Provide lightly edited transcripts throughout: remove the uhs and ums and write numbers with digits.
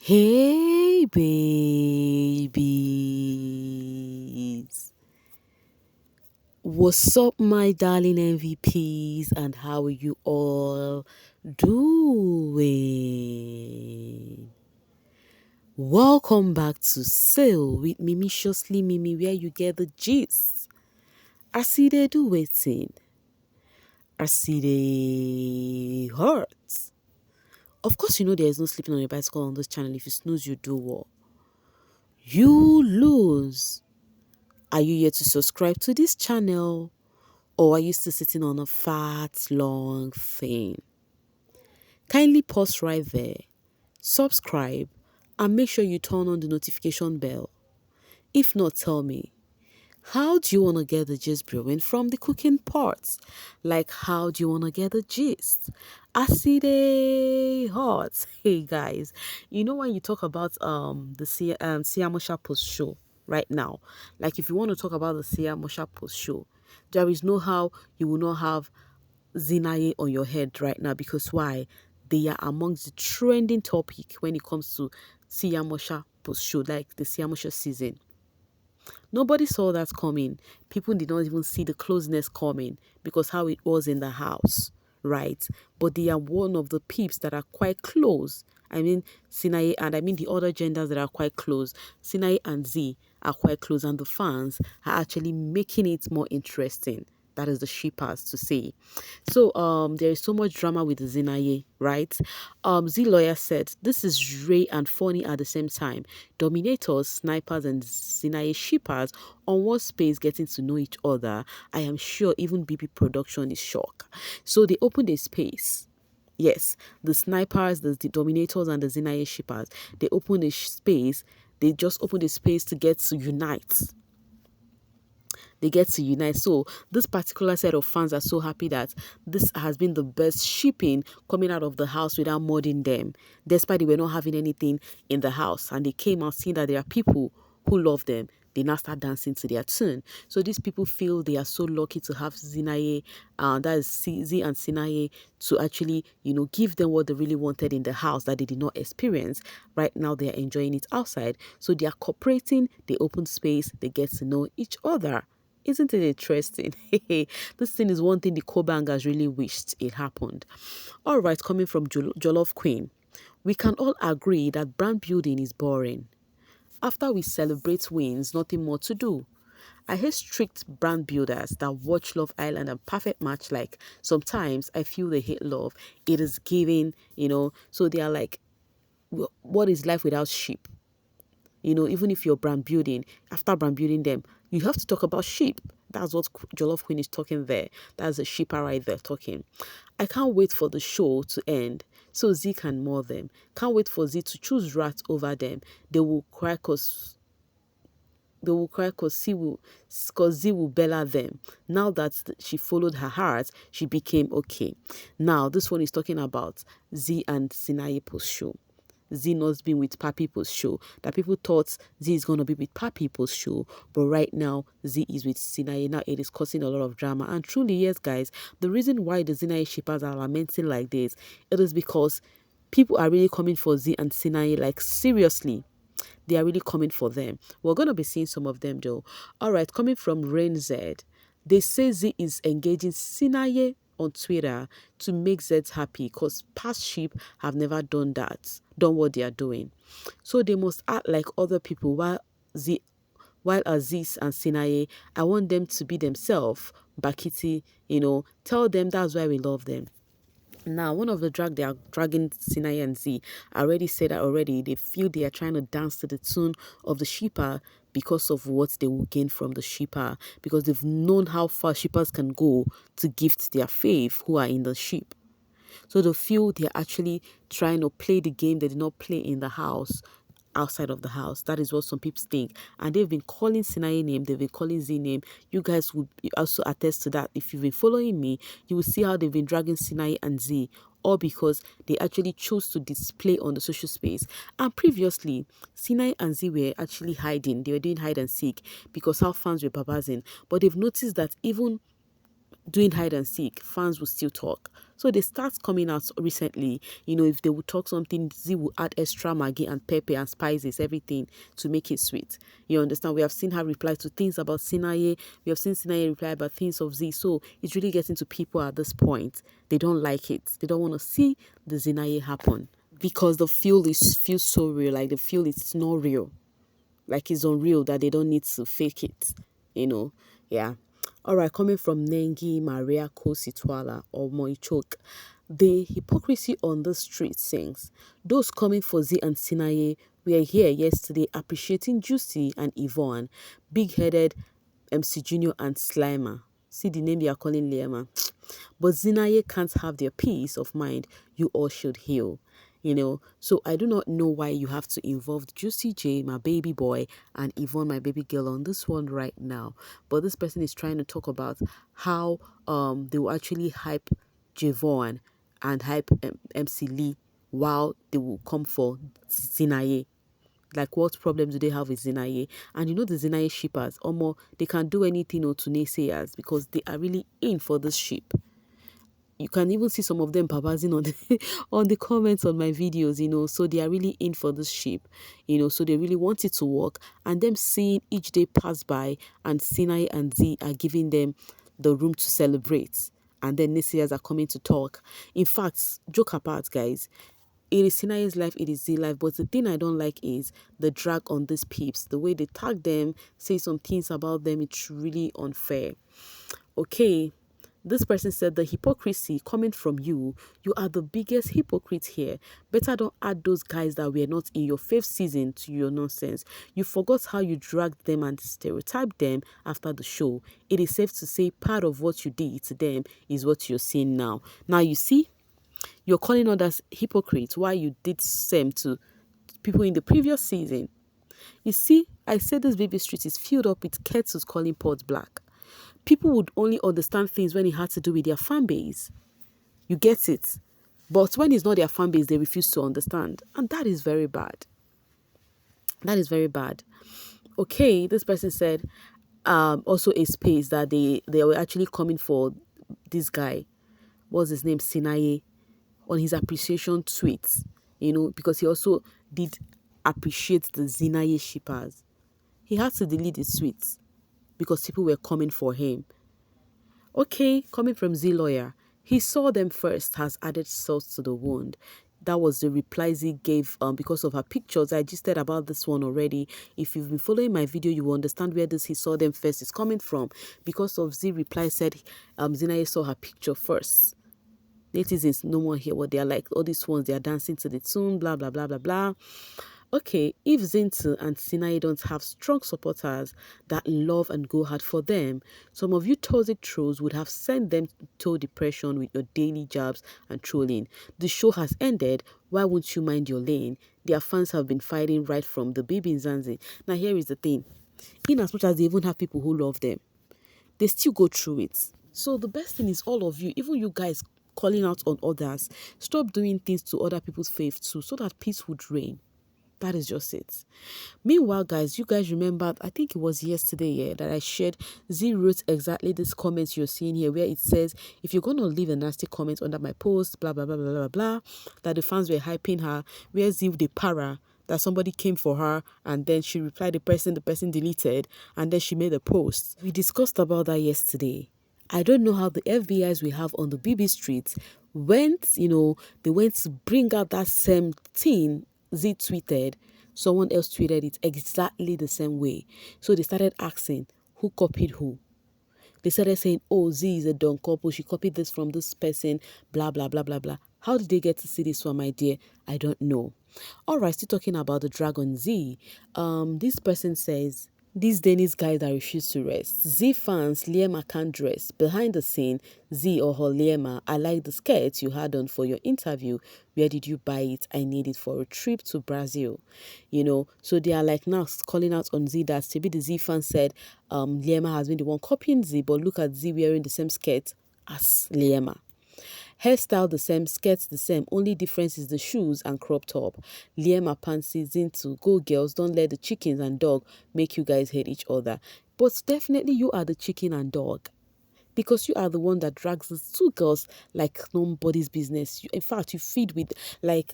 Hey babies, what's up my darling MVPs and how are you all doing? Welcome back to Sail with Mimiciously Mimi where you get the gist. I see they do waiting. I see they hurt. Of course you know there is no sleeping on your bicycle on this channel. If you snooze you do what? You lose. Are you yet to subscribe to this channel? Or are you still sitting on a fat, long thing? Kindly pause right there, subscribe, and make sure you turn on the notification bell. If not, tell me, how do you want to get the gist brewing from the cooking parts? Like, how do you want to get the gist? Acide hot. Hey guys, you know when you talk about the Sia Mosha post show right now, like if you want to talk about the Sia Mosha post show, there is no how you will not have Zeenaye on your head right now because why? They are amongst the trending topic when it comes to Sia Mosha post show, like the Sia Mosha season. Nobody saw that coming. People did not even see the closeness coming because how it was in the house, right? But they are one of the peeps that are quite close. I mean, Zeenaye and I mean the other genders that are quite close. Zeenaye and Z are quite close, and the fans are actually making it more interesting. That is the shippers to say. So there is so much drama with Zeenaye, right? Z lawyer said this is Ray and funny at the same time. Dominators, snipers, and Zeenaye shippers on one space getting to know each other. I am sure even BP production is shocked. So they opened a space. Yes, the snipers, the dominators, and the Zeenaye shippers. They opened a space. They just opened a space to get to unite. They get to unite. So this particular set of fans are so happy that this has been the best shipping coming out of the house without modding them, despite they were not having anything in the house. And they came out seeing that there are people who love them. They now start dancing to their tune. So these people feel they are so lucky to have Zeenaye, that is Z and Zeenaye, to actually, give them what they really wanted in the house that they did not experience. Right now, they are enjoying it outside. So they are cooperating, they open space, they get to know each other. Isn't it interesting? This thing is one thing the Kobangers really wished it happened. All right, coming from Jollof Queen, we can all agree that brand building is boring. After we celebrate wins, nothing more to do. I hate strict brand builders that watch Love Island and Perfect Match like sometimes I feel they hate love. It is giving, so they are like, what is life without sheep? Even if you're brand building, after brand building them, you have to talk about sheep. That's what Jollof Queen is talking there. That's a sheeper right there talking. I can't wait for the show to end so Z can moor them. Can't wait for Z to choose rats over them. They will cry because Z will bella them. Now that she followed her heart, she became okay. Now this one is talking about Z and Zeenaye post show. Z not been with Pa People's show. That people thought Z is going to be with Pa People's show. But right now, Z is with Zeenaye. Now it is causing a lot of drama. And truly, yes, guys, the reason why the Zeenaye shippers are lamenting like this, it is because people are really coming for Z and Zeenaye, like seriously. They are really coming for them. We're going to be seeing some of them though. All right, coming from Rain Z, they say Z is engaging Zeenaye on Twitter to make Zeds happy because past sheep have never done what they are doing. So they must act like other people while Aziz and Zeenaye, I want them to be themselves. Bakiti, tell them that's why we love them. Now, one of the they are dragging Zeenaye and Z. I already said that already. They feel they are trying to dance to the tune of the shipper because of what they will gain from the shipper. Because they've known how far shippers can go to gift their fave who are in the ship. So they feel they're actually trying to play the game they did not play in the house, outside of the house. That is what some people think. And they've been calling Zeenaye name, they've been calling Z name. You guys would also attest to that. If you've been following me, you will see how they've been dragging Zeenaye and Z, all because they actually chose to display on the social space. And previously, Zeenaye and Z were actually hiding. They were doing hide and seek because how fans were babazing. But they've noticed that even doing hide and seek, fans will still talk. So they start coming out recently. If they would talk something, Z will add extra Maggi and pepper and spices, everything to make it sweet. You understand? We have seen her reply to things about Zeenaye. We have seen Zeenaye reply about things of Z. So it's really getting to people at this point. They don't like it. They don't want to see the Zeenaye happen because the feels so real. Like the feel it's not real, like it's unreal, that they don't need to fake it, yeah. All right, coming from Nengi Maria Kositwala or Moichok, the hypocrisy on the street sings, those coming for Z and Zeenaye were here yesterday appreciating Juicy and Yvonne, big-headed MC Junior and Slimer. See the name they are calling Liema. But Zeenaye can't have their peace of mind. You all should heal. So I do not know why you have to involve Juicy J, my baby boy, and Yvonne, my baby girl, on this one right now. But this person is trying to talk about how they will actually hype Jayvonne and hype Mcli while they will come for Zeenaye. Like, what problem do they have with Zeenaye? And the Zeenaye shippers, they can do anything to naysayers because they are really in for this ship. You can even see some of them paparazing on the on the comments on my videos, so they are really in for this ship, so they really want it to work. And them seeing each day pass by and Zeenaye and Z are giving them the room to celebrate. And then naysayers are coming to talk. In fact, joke apart, guys, it is Zeenaye's life, it is Z life. But the thing I don't like is the drag on these peeps. The way they tag them, say some things about them, it's really unfair. Okay. This person said the hypocrisy coming from you are the biggest hypocrite here. Better don't add those guys that were not in your 5th season to your nonsense. You forgot how you dragged them and stereotyped them after the show. It is safe to say part of what you did to them is what you're seeing now. Now you see, you're calling others hypocrites while you did same to people in the previous season. You see, I said this baby street is filled up with kettles calling pots black. People would only understand things when it had to do with their fan base. You get it? But when it's not their fan base, they refuse to understand. And that is very bad. That is very bad. Okay, this person said also a space that they were actually coming for this guy. What's his name? Zeenaye, on his appreciation tweets. Because he also did appreciate the Zeenaye shippers. He had to delete his tweets because people were coming for him. Okay, coming from Z Lawyer, he saw them first has added salt to the wound. That was the reply Z gave because of her pictures. I just said about this one already. If you've been following my video, you will understand where this he saw them first is coming from. Because of Z reply said Zeenaye saw her picture first. Netizens no more hear what they are like. All these ones, they are dancing to the tune, blah, blah, blah, blah, blah. Okay, if Zintu and Zeenaye don't have strong supporters that love and go hard for them, some of you toxic trolls would have sent them to depression with your daily jabs and trolling. The show has ended. Why won't you mind your lane? Their fans have been fighting right from the bbnzansi. Now here is the thing. In as much as they even have people who love them, they still go through it. So the best thing is all of you, even you guys calling out on others, stop doing things to other people's faith too, so that peace would reign. That is just it. Meanwhile, guys, you guys remember, I think it was yesterday, that I shared, Z wrote exactly this comment you're seeing here, where it says, if you're going to leave a nasty comment under my post, blah, blah, blah, blah, blah, blah, that the fans were hyping her, where Z the para, that somebody came for her, and then she replied the person deleted, and then she made a post. We discussed about that yesterday. I don't know how the FBIs we have on the BB streets went, they went to bring out that same thing Z tweeted. Someone else tweeted it exactly the same way. So they started asking who copied who. They started saying, oh, Z is a dumb couple. She copied this from this person, blah, blah, blah, blah, blah. How did they get to see this one, my dear? I don't know. All right, still talking about the Dragon Z. This person says, these Danish guys that refuse to rest. Z fans, Liema can't dress. Behind the scene, Z or her Liema, I like the skirt you had on for your interview. Where did you buy it? I need it for a trip to Brazil. So they are like now calling out on Z that maybe the Z fan said Liema has been the one copying Z, but look at Z wearing the same skirt as Liema. Hairstyle the same, skirts the same, only difference is the shoes and crop top. Liema pantsies into go girls, don't let the chickens and dog make you guys hate each other. But definitely you are the chicken and dog. because you are the one that drags these two girls like nobody's business. In fact, you feed with, like,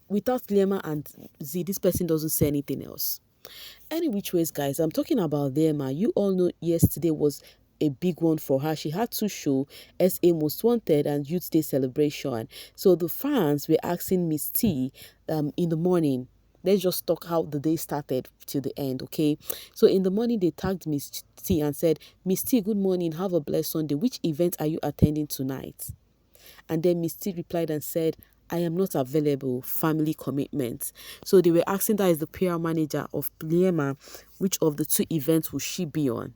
without Liema and Z, this person doesn't say anything else. Any which ways, guys, I'm talking about Liema. You all know yesterday was a big one for her. She had to show SA Most Wanted and Youth Day celebration. So the fans were asking Miss T in the morning. Let's just talk how the day started till the end, okay? So in the morning, they tagged Miss T and said, Miss T, good morning, have a blessed Sunday. Which event are you attending tonight? And then Miss T replied and said, I am not available, family commitment. So they were asking, that is the PR manager of Liema, which of the two events will she be on?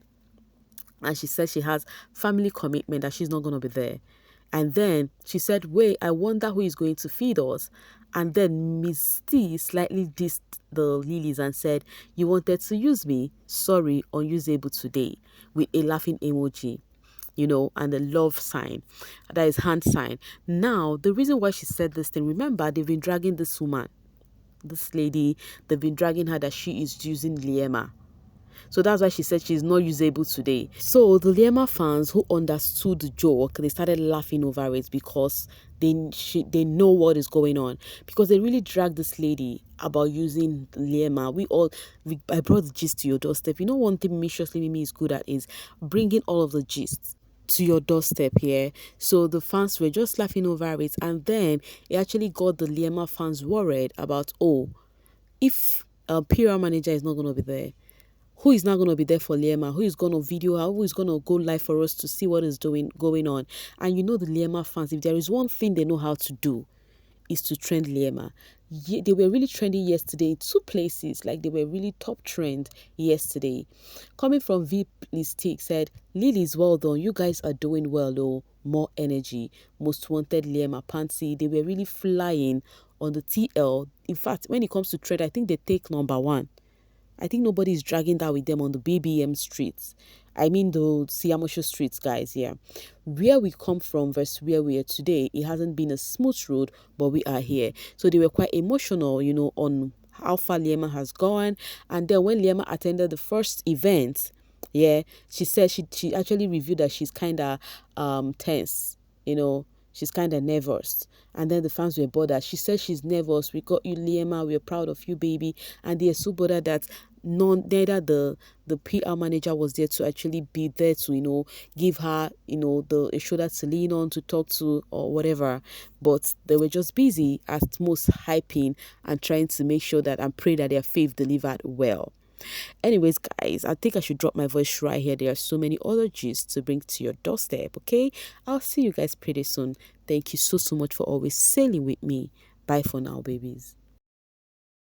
And she said she has family commitment, that she's not going to be there. And then she said, wait, I wonder who is going to feed us. And then Miss T slightly dissed the lilies and said, you wanted to use me? Sorry, unusable today, with a laughing emoji, and the love sign, that is hand sign. Now, the reason why she said this thing, remember, they've been dragging this woman, this lady, they've been dragging her that she is using Liema. So that's why she said she's not usable today. So the Liema fans who understood the joke, they started laughing over it because they know what is going on. Because they really dragged this lady about using Liema. I brought the gist to your doorstep. You know, one thing Mimi is good at is bringing all of the gist to your doorstep here. So the fans were just laughing over it, and then it actually got the Liema fans worried about, if a PR manager is not going to be there, who is not going to be there for Liema? Who is going to video her? Who is going to go live for us to see what is going on? And the Liema fans, if there is one thing they know how to do, is to trend Liema. They were really trending yesterday in two places. Like, they were really top trend yesterday. Coming from V Listic said, Lilies, well done. You guys are doing well, though. More energy. Most Wanted, Liema, Pansy. They were really flying on the TL. In fact, when it comes to trend, I think they take number one. I think nobody is dragging that with them on the BBM streets. I mean the Siamosho streets, guys, yeah. Where we come from versus where we are today, it hasn't been a smooth road, but we are here. So they were quite emotional, on how far Liema has gone. And then when Liema attended the first event, yeah, she said she actually revealed that she's kind of tense, she's kind of nervous. And then the fans were bothered. She said she's nervous. We got you, Liema. We're proud of you, baby. And they are so bothered that neither the PR manager was there to actually be there to, give her, a shoulder to lean on, to talk to, or whatever. But they were just busy at most hyping and trying to make sure that and pray that their faith delivered well. Anyways, guys, I think I should drop my voice right here. There are so many other gist to bring to your doorstep, okay? I'll see you guys pretty soon. Thank you so much for always sailing with me. Bye for now, babies.